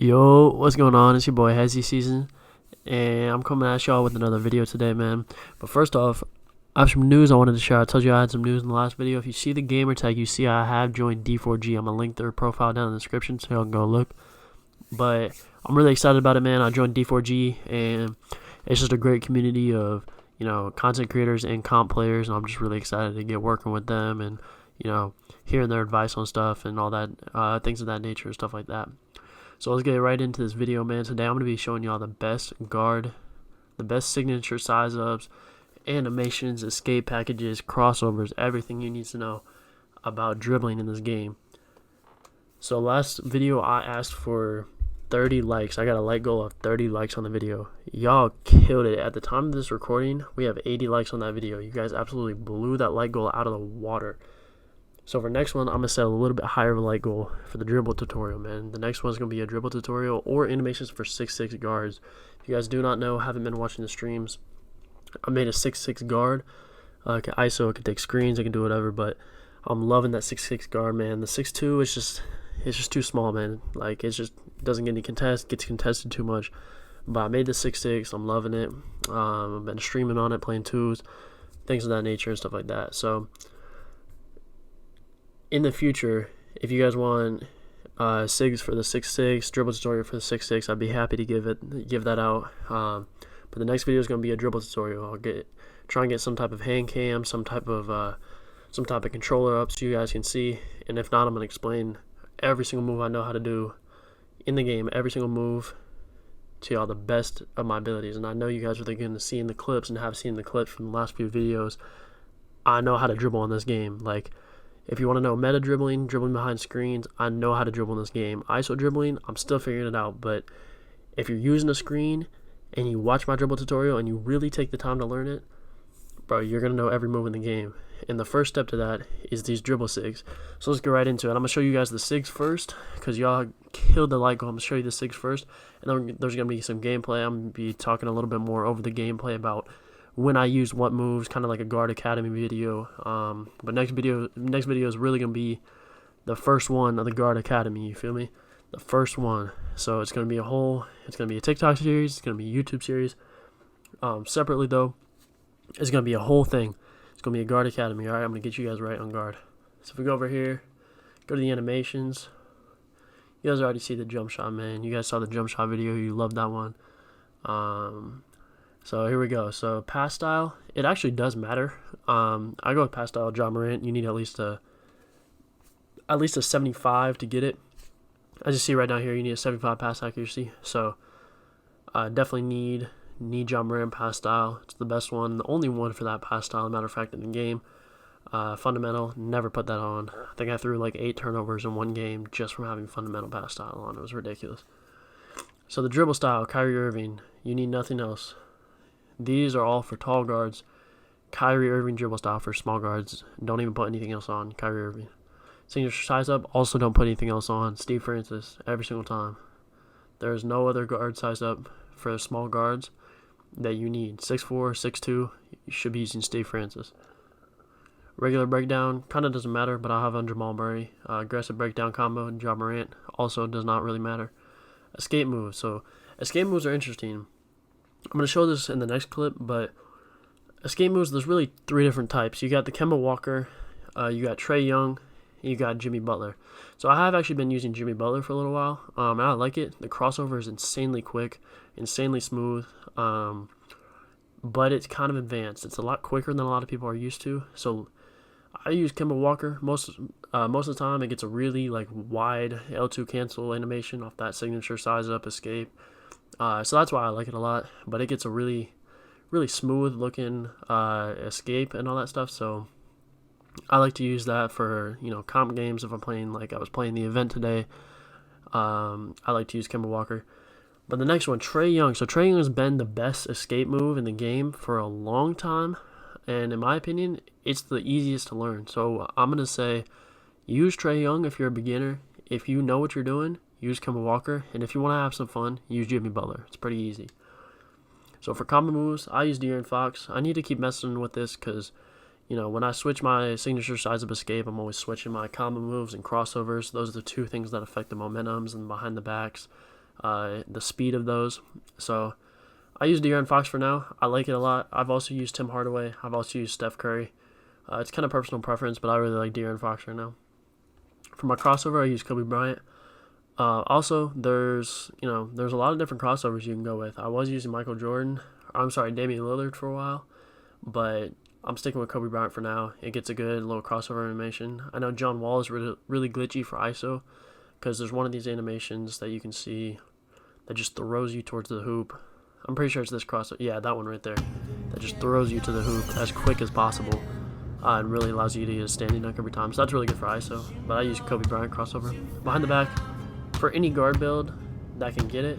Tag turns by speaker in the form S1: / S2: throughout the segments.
S1: Yo, what's going on? It's your boy HesiSzn, and I'm coming at y'all with another video today, man. But first off, I have some news I wanted to share. I told you I had some news in the last video. If you see the gamer tag, you see I have joined D4G. I'm gonna link their profile down in the description so y'all can go look. But I'm really excited about it, man. I joined D4G, and it's just a great community of content creators and comp players, and I'm just really excited to get working with them and hearing their advice on stuff and all that things of that nature and stuff like that. So let's get right into this video, man. Today I'm going to be showing y'all the best guard, the best signature size ups, animations, escape packages, crossovers, everything you need to know about dribbling in this game. So last video I asked for 30 likes. I got a like goal of 30 likes on the video. Y'all killed it. At the time of this recording, we have 80 likes on that video. You guys absolutely blew that like goal out of the water. So for next one, I'm going to set a little bit higher of a like goal for the dribble tutorial, man. The next one's going to be a dribble tutorial or animations for 6'6" guards. If you guys do not know, haven't been watching the streams, I made a 6'6" guard. It can ISO, it can take screens, it can do whatever, but I'm loving that 6'6" guard, man. The 6'2", it's just too small, man. Like, it just doesn't get any gets contested too much. But I made the 6'6", I'm loving it. I've been streaming on it, playing twos, things of that nature and stuff like that. So in the future, if you guys want SIGs for the 6'6", dribble tutorial for the 6'6", I'd be happy to give that out. But the next video is going to be a dribble tutorial. I'll try and get some type of hand cam, some type of controller up so you guys can see. And if not, I'm going to explain every single move I know how to do in the game, every single move to y'all the best of my abilities. And I know you guys are going to see in the clips and have seen the clips from the last few videos. I know how to dribble in this game. Like, if you want to know meta dribbling behind screens, I know how to dribble in this game. ISO dribbling, I'm still figuring it out, but if you're using a screen and you watch my dribble tutorial and you really take the time to learn it, bro, you're going to know every move in the game. And the first step to that is these dribble SIGs. So let's get right into it. I'm going to show you guys the SIGs first because y'all killed the like goal. I'm going to show you the SIGs first, and then there's going to be some gameplay. I'm going to be talking a little bit more over the gameplay about when I use what moves, kind of like a guard academy video. But next video is really gonna be the first one of the guard academy. You feel me? The first one. So it's gonna be a TikTok series. It's gonna be a YouTube series. Separately though, it's gonna be a whole thing. It's gonna be a guard academy. All right, I'm gonna get you guys right on guard. So if we go over here, go to the animations. You guys already see the jump shot, man. You guys saw the jump shot video. You loved that one. So here we go. So pass style, it actually does matter. I go with pass style Ja Morant. You need at least a 75 to get it. As you see right now here, you need a 75 pass accuracy. So definitely need Ja Morant pass style. It's the best one, the only one for that pass style. As a matter of fact, in the game, fundamental, never put that on. I think I threw like 8 turnovers in one game just from having fundamental pass style on. It was ridiculous. So the dribble style, Kyrie Irving, you need nothing else. These are all for tall guards. Kyrie Irving dribble style for small guards. Don't even put anything else on. Kyrie Irving. Signature size up. Also don't put anything else on. Steve Francis. Every single time. There is no other guard size up for small guards that you need. 6'4", 6'2". You should be using Steve Francis. Regular breakdown. Kind of doesn't matter, but I'll have on Jamal Murray. Aggressive breakdown combo and Ja Morant. Also does not really matter. Escape moves. So escape moves are interesting. I'm going to show this in the next clip, but escape moves, there's really 3 different types. You got the Kemba Walker, you got Trae Young, and you got Jimmy Butler. So I have actually been using Jimmy Butler for a little while, and I like it. The crossover is insanely quick, insanely smooth, but it's kind of advanced. It's a lot quicker than a lot of people are used to. So I use Kemba Walker most of the time. It gets a really wide L2 cancel animation off that signature size up escape. So that's why I like it a lot, but it gets a really, really smooth looking escape and all that stuff. So I like to use that for comp games. If I'm playing, like I was playing the event today, I like to use Kemba Walker. But the next one, Trae Young. So Trae Young has been the best escape move in the game for a long time, and in my opinion, it's the easiest to learn. So I'm gonna say, use Trae Young if you're a beginner. If you know what you're doing, use Kemba Walker, and if you want to have some fun, use Jimmy Butler. It's pretty easy. So for combo moves, I use De'Aaron Fox. I need to keep messing with this because, when I switch my signature size of escape, I'm always switching my combo moves and crossovers. Those are the 2 things that affect the momentums and behind the backs. the speed of those. So I use De'Aaron Fox for now. I like it a lot. I've also used Tim Hardaway. I've also used Steph Curry. It's kind of personal preference, but I really like De'Aaron Fox right now. For my crossover, I use Kobe Bryant. Also, there's a lot of different crossovers you can go with. I was using Damian Lillard for a while, but I'm sticking with Kobe Bryant for now. It gets a good little crossover animation. I know John Wall is really glitchy for ISO, because there's one of these animations that you can see that just throws you towards the hoop. I'm pretty sure it's this crossover. Yeah, that one right there. That just throws you to the hoop as quick as possible. And really allows you to get a standing dunk every time. So that's really good for ISO. But I use Kobe Bryant crossover. Behind the back, for any guard build that can get it.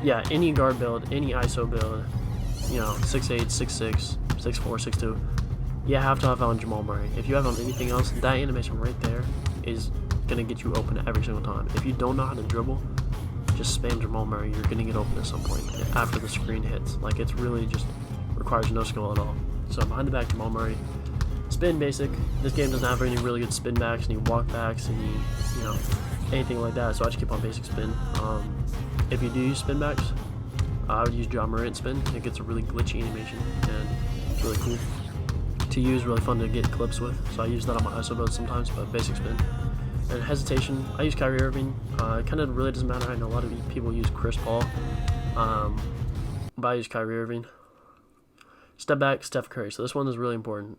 S1: Yeah, any guard build, any ISO build, 6'8", 6'6", 6'4", 6'2", you have to have on Jamal Murray. If you have on anything else, that animation right there is going to get you open every single time. If you don't know how to dribble, just spam Jamal Murray. You're going to get open at some point after the screen hits. Like, it's really just requires no skill at all. So behind the back, Jamal Murray. Spin basic. This game doesn't have any really good spin backs, any walk backs, any anything like that. So I just keep on basic spin. If you do use spin backs, I would use John Morant spin. It gets a really glitchy animation and it's really cool to use, really fun to get clips with. So I use that on my ISO builds sometimes, but basic spin. And hesitation, I use Kyrie Irving. It kind of really doesn't matter. I know a lot of people use Chris Paul, but I use Kyrie Irving. Step back, Steph Curry. So this one is really important.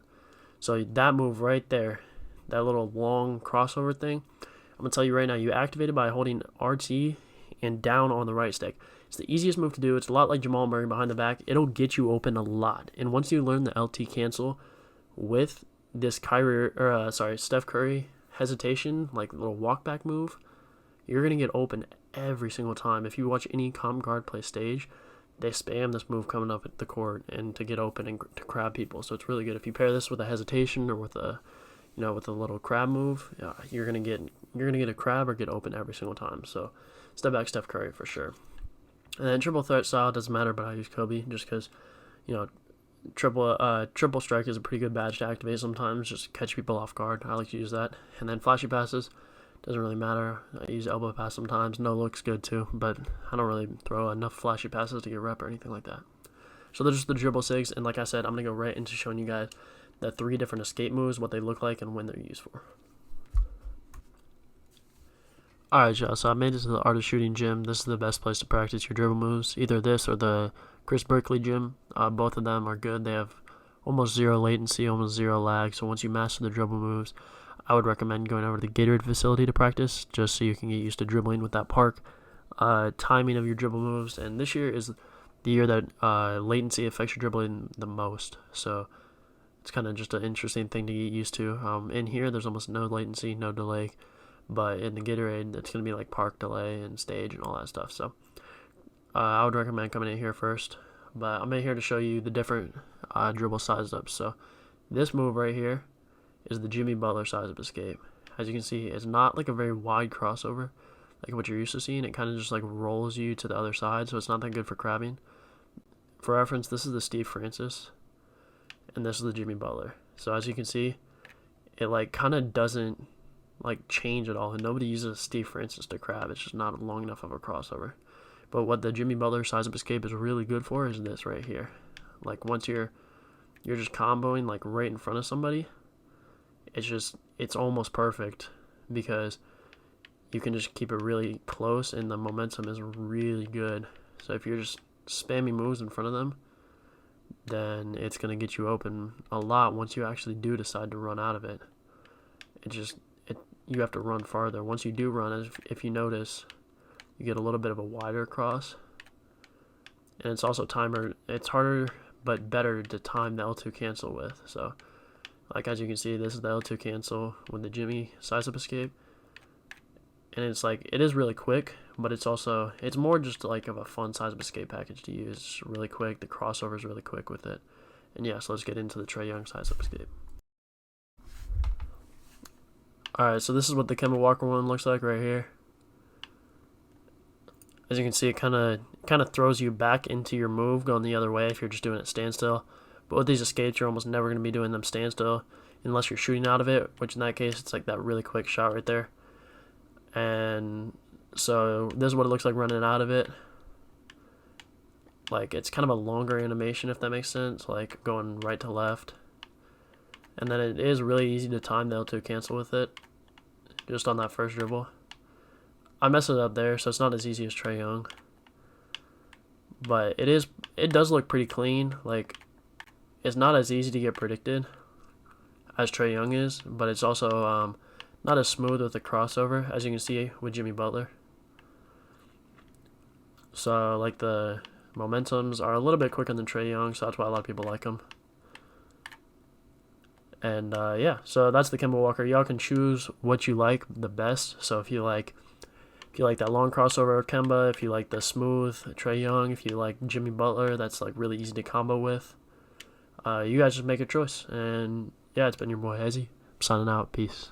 S1: So that move right there, that little long crossover thing, I'm going to tell you right now, you activate it by holding RT and down on the right stick. It's the easiest move to do. It's a lot like Jamal Murray behind the back. It'll get you open a lot. And once you learn the LT cancel with this Steph Curry hesitation, like little walk back move, you're going to get open every single time. If you watch any comp guard play stage, they spam this move coming up at the court and to get open and to crab people. So it's really good. If you pair this with a hesitation or with a little crab move, you're gonna get a crab or get open every single time. So step back, Steph Curry for sure. And then triple threat style doesn't matter, but I use Kobe just because triple strike is a pretty good badge to activate sometimes, just catch people off guard. I like to use that. And then flashy passes. Doesn't really matter. I use elbow pass sometimes. No looks good too, but I don't really throw enough flashy passes to get rep or anything like that. So those are just the dribble sigs, and like I said, I'm going to go right into showing you guys the 3 different escape moves, what they look like, and when they're used for. Alright, y'all, so I made it to the Art of Shooting gym. This is the best place to practice your dribble moves. Either this or the Chris Berkeley gym. Both of them are good. They have almost zero latency, almost zero lag, so once you master the dribble moves, I would recommend going over to the Gatorade facility to practice, just so you can get used to dribbling with that park, timing of your dribble moves. And this year is the year that latency affects your dribbling the most. So it's kind of just an interesting thing to get used to. In here, there's almost no latency, no delay. But in the Gatorade, it's going to be like park delay and stage and all that stuff. So I would recommend coming in here first. But I'm in here to show you the different dribble size ups. So this move right here is the Jimmy Butler size up escape. As you can see, it's not like a very wide crossover like what you're used to seeing. It kind of just like rolls you to the other side, so it's not that good for crabbing. For reference, this is the Steve Francis, and this is the Jimmy Butler. So as you can see, it like kind of doesn't like change at all, and nobody uses Steve Francis to crab. It's just not long enough of a crossover. But what the Jimmy Butler size up escape is really good for is this right here. Like once you're just comboing like right in front of somebody, it's almost perfect because you can just keep it really close and the momentum is really good. So if you're just spamming moves in front of them, then it's going to get you open a lot once you actually do decide to run out of it. You have to run farther. Once you do run, if you notice, you get a little bit of a wider cross. And it's also timer. It's harder but better to time the L2 cancel with. So like as you can see, this is the L2 cancel with the Jimmy size up escape. And it's like, it is really quick, but it's more just like of a fun size up escape package to use. It's really quick. The crossover is really quick with it. And yeah, so let's get into the Trae Young size up escape. Alright, so this is what the Kemba Walker one looks like right here. As you can see, it kind of throws you back into your move going the other way if you're just doing it standstill. But with these escapes, you're almost never going to be doing them standstill unless you're shooting out of it, which in that case, it's like that really quick shot right there. And So this is what it looks like running out of it. Like, it's kind of a longer animation, if that makes sense, like going right to left. And then it is really easy to time the L2 cancel with it, just on that first dribble. I messed it up there, so it's not as easy as Trae Young. But it does look pretty clean. Like, it's not as easy to get predicted as Trae Young is, but it's also not as smooth with the crossover, as you can see with Jimmy Butler. So, like, the momentums are a little bit quicker than Trae Young, so that's why a lot of people like him. And yeah, so that's the Kemba Walker. Y'all can choose what you like the best. So if you like that long crossover Kemba, if you like the smooth Trae Young, if you like Jimmy Butler, that's like really easy to combo with. You guys just make a choice. And yeah, it's been your boy Hezi. I'm signing out. Peace.